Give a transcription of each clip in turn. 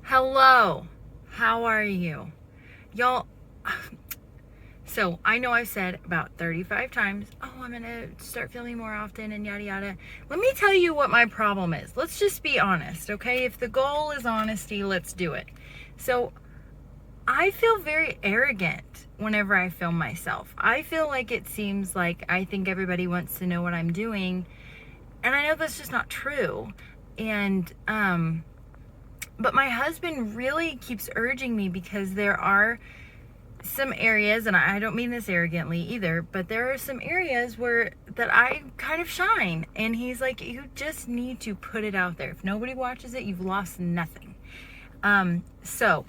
Hello, how are you? Y'all, so I know I've said about 35 times, oh, I'm gonna start filming more often and yada yada. Let me tell you what my problem is. Let's just be honest, okay? If the goal is honesty, let's do it. So I feel very arrogant whenever I film myself. I feel like it seems like I think everybody wants to know what I'm doing, and I know that's just not true. And, but my husband really keeps urging me because there are some areas, and I don't mean this arrogantly either, but there are some areas where that I kind of shine. And he's like, you just need to put it out there. If nobody watches it, you've lost nothing. So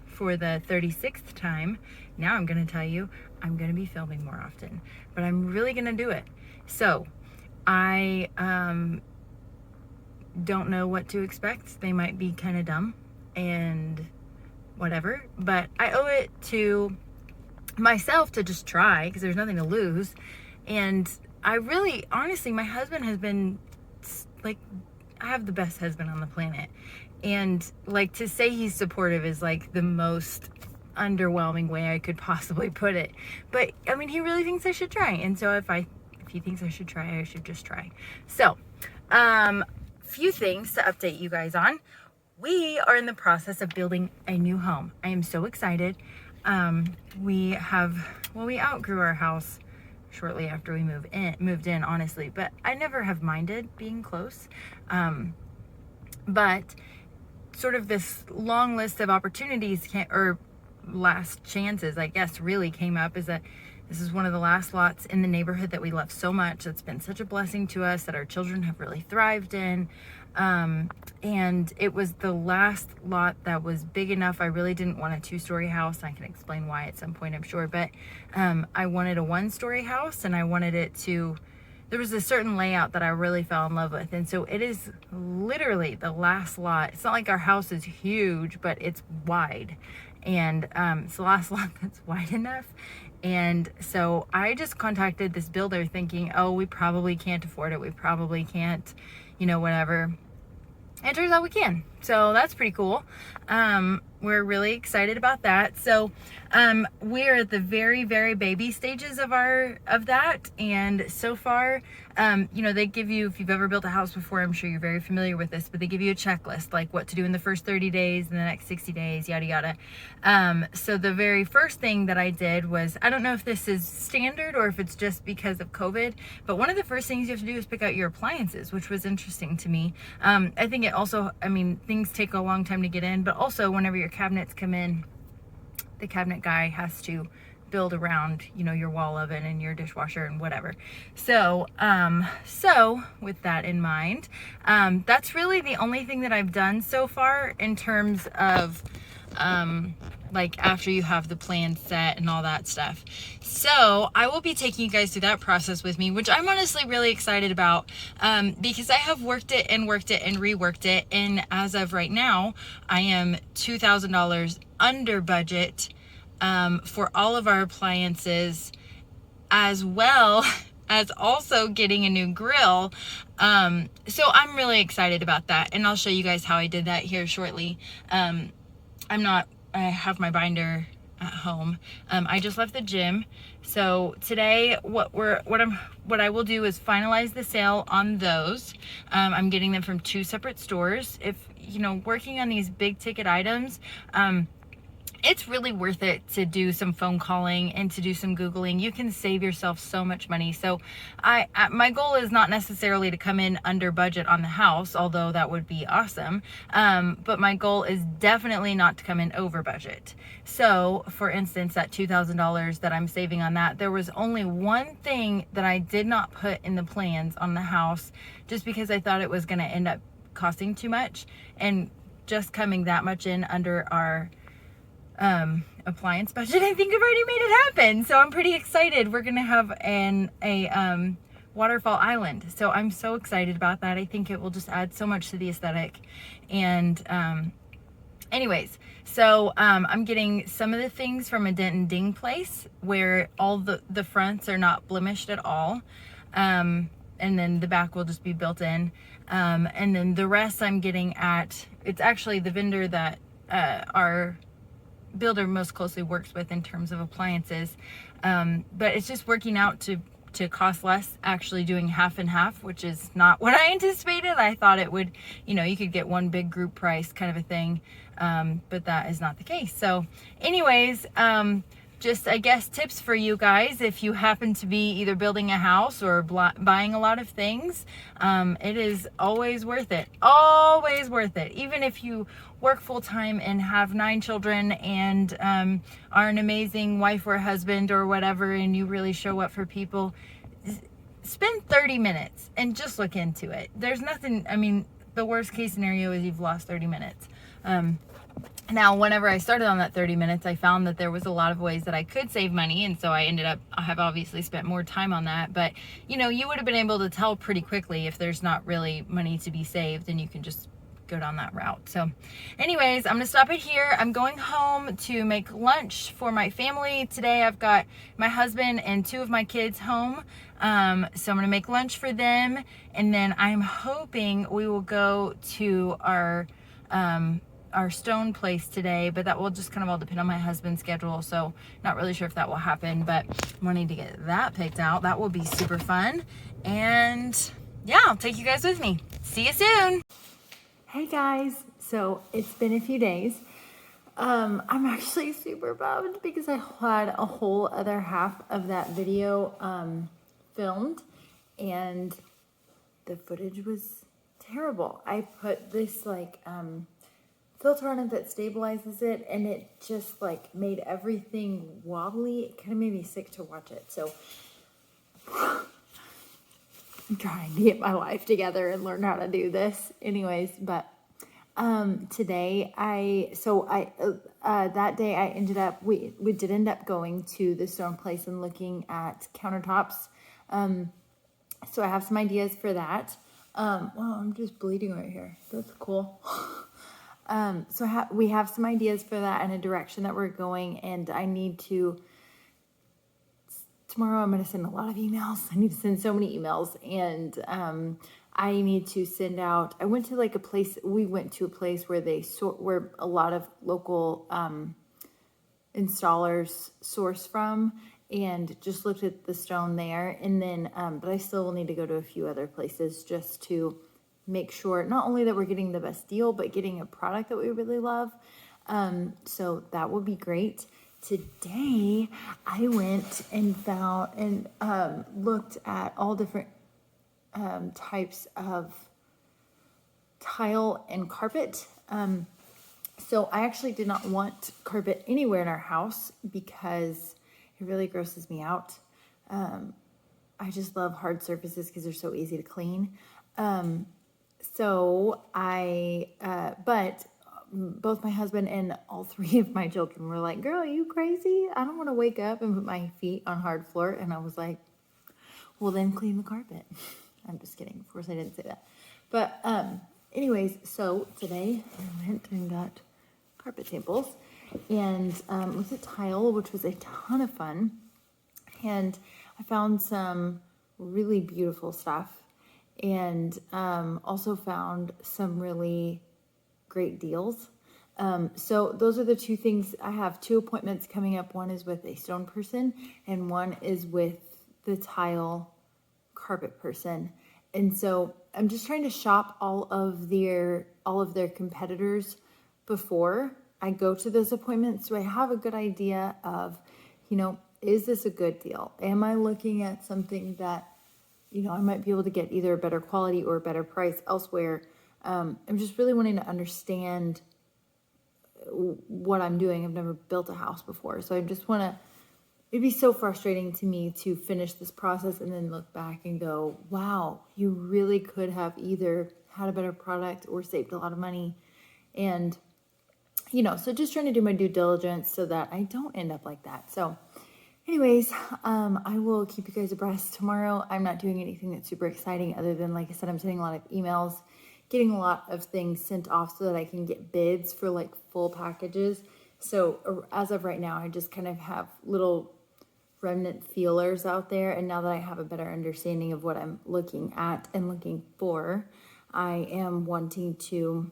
for the 36th time, now I'm going to tell you, I'm going to be filming more often, but I'm really going to do it. So I, don't know what to expect. They might be kind of dumb and whatever, but I owe it to myself to just try because there's nothing to lose. And I really, honestly, my husband has been like, I have the best husband on the planet. And like, to say he's supportive is like the most underwhelming way I could possibly put it. But I mean, he really thinks I should try. And so if he thinks I should try, I should just try. So, few things to update you guys on. We are in the process of building a new home. I am so excited. We outgrew our house shortly after we moved in, honestly, but I never have minded being close. But sort of this long list of opportunities or last chances, I guess, really came up is that this is one of the last lots in the neighborhood that we love so much. That's been such a blessing to us, that our children have really thrived in. And it was the last lot that was big enough. I really didn't want a 2-story house. I can explain why at some point, I'm sure. But I wanted a 1-story house, and I wanted it to, there was a certain layout that I really fell in love with. And so it is literally the last lot. It's not like our house is huge, but it's wide. And it's the last lot that's wide enough. And so I just contacted this builder thinking, oh, we probably can't afford it. We probably can't, whatever. And it turns out we can. So that's pretty cool. We're really excited about that. So we're at the very, very baby stages of that. And so far, they give you, if you've ever built a house before, I'm sure you're very familiar with this, but they give you a checklist, like what to do in the first 30 days and the next 60 days, yada, yada. So the very first thing that I did was, I don't know if this is standard or if it's just because of COVID, but one of the first things you have to do is pick out your appliances, which was interesting to me. I think it also, things take a long time to get in, but also whenever your cabinets come in, the cabinet guy has to build around, your wall oven and your dishwasher and whatever. So, with that in mind, that's really the only thing that I've done so far in terms of, like after you have the plan set and all that stuff. So I will be taking you guys through that process with me, which I'm honestly really excited about, because I have worked it and reworked it. And as of right now, I am $2,000 under budget, for all of our appliances, as well as also getting a new grill. So I'm really excited about that. And I'll show you guys how I did that here shortly. I have my binder at home. I just left the gym. So today, what I will do is finalize the sale on those. I'm getting them from 2 separate stores. If, working on these big ticket items, it's really worth it to do some phone calling and to do some Googling. You can save yourself so much money. So my goal is not necessarily to come in under budget on the house, although that would be awesome. But my goal is definitely not to come in over budget. So for instance, that $2,000 that I'm saving on that, there was only one thing that I did not put in the plans on the house, just because I thought it was going to end up costing too much, and just coming that much in under our appliance budget, I think I've already made it happen. So I'm pretty excited. We're gonna have a waterfall island. So I'm so excited about that. I think it will just add so much to the aesthetic. And anyways, so I'm getting some of the things from a dent and ding place where all the fronts are not blemished at all. And then the back will just be built in. And then the rest I'm getting at, it's actually the vendor that our builder most closely works with in terms of appliances. But it's just working out to cost less, actually doing half and half, which is not what I anticipated. I thought it would, you could get one big group price kind of a thing. But that is not the case. So anyways, just, I guess, tips for you guys if you happen to be either building a house or buying a lot of things. It is always worth it. Always worth it. Even if you work full time and have 9 children and are an amazing wife or husband or whatever, and you really show up for people, spend 30 minutes and just look into it. There's nothing, I mean, the worst case scenario is you've lost 30 minutes. Now, whenever I started on that 30 minutes, I found that there was a lot of ways that I could save money. And so I have obviously spent more time on that. But, you would have been able to tell pretty quickly if there's not really money to be saved, and you can just go down that route. So anyways, I'm going to stop it here. I'm going home to make lunch for my family. Today I've got my husband and 2 of my kids home. So I'm going to make lunch for them. And then I'm hoping we will go to our stone place today, but that will just kind of all depend on my husband's schedule. So not really sure if that will happen, but I'm wanting to get that picked out. That will be super fun. And yeah, I'll take you guys with me. See you soon. Hey guys, so it's been a few days. I'm actually super bummed because I had a whole other half of that video filmed, and the footage was terrible. I put this filter on it that stabilizes it, and it just made everything wobbly. It kind of made me sick to watch it. So I'm trying to get my life together and learn how to do this. Anyways, but today that day I ended up, we did end up going to the stone place and looking at countertops. So I have some ideas for that. Wow, I'm just bleeding right here. That's cool. So we have some ideas for that and a direction that we're going, and I need to, tomorrow I'm going to send a lot of emails. I need to send so many emails, and I need to send out, we went to a place where where a lot of local installers source from, and just looked at the stone there. And then, but I still will need to go to a few other places just to make sure not only that we're getting the best deal, but getting a product that we really love. So that would be great. Today I went and found and looked at all different types of tile and carpet. So I actually did not want carpet anywhere in our house because it really grosses me out. I just love hard surfaces because they're so easy to clean. But both my husband and all 3 of my children were like, "Girl, are you crazy? I don't want to wake up and put my feet on hard floor." And I was like, "Well, then clean the carpet." I'm just kidding. Of course I didn't say that. But anyways, so today I went and got carpet samples and looked at tile, which was a ton of fun. And I found some really beautiful stuff, and also found some really great deals. So those are the 2 things. I have 2 appointments coming up. One is with a stone person, and one is with the tile carpet person. And so I'm just trying to shop all of their competitors before I go to those appointments, so I have a good idea of, is this a good deal? Am I looking at something that, I might be able to get either a better quality or a better price elsewhere? I'm just really wanting to understand what I'm doing. I've never built a house before, so I just want to, it'd be so frustrating to me to finish this process and then look back and go, wow, you really could have either had a better product or saved a lot of money. And, so just trying to do my due diligence so that I don't end up like that. So anyways, I will keep you guys abreast tomorrow. I'm not doing anything that's super exciting other than, like I said, I'm sending a lot of emails, getting a lot of things sent off so that I can get bids for full packages. So as of right now, I just kind of have little remnant feelers out there. And now that I have a better understanding of what I'm looking at and looking for, I am wanting to,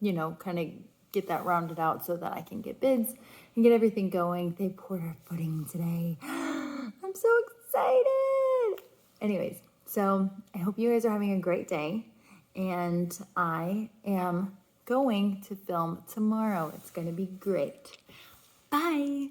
kind of get that rounded out so that I can get bids and get everything going. They poured our footing today. I'm so excited. Anyways, so I hope you guys are having a great day, and I am going to film tomorrow. It's going to be great. Bye.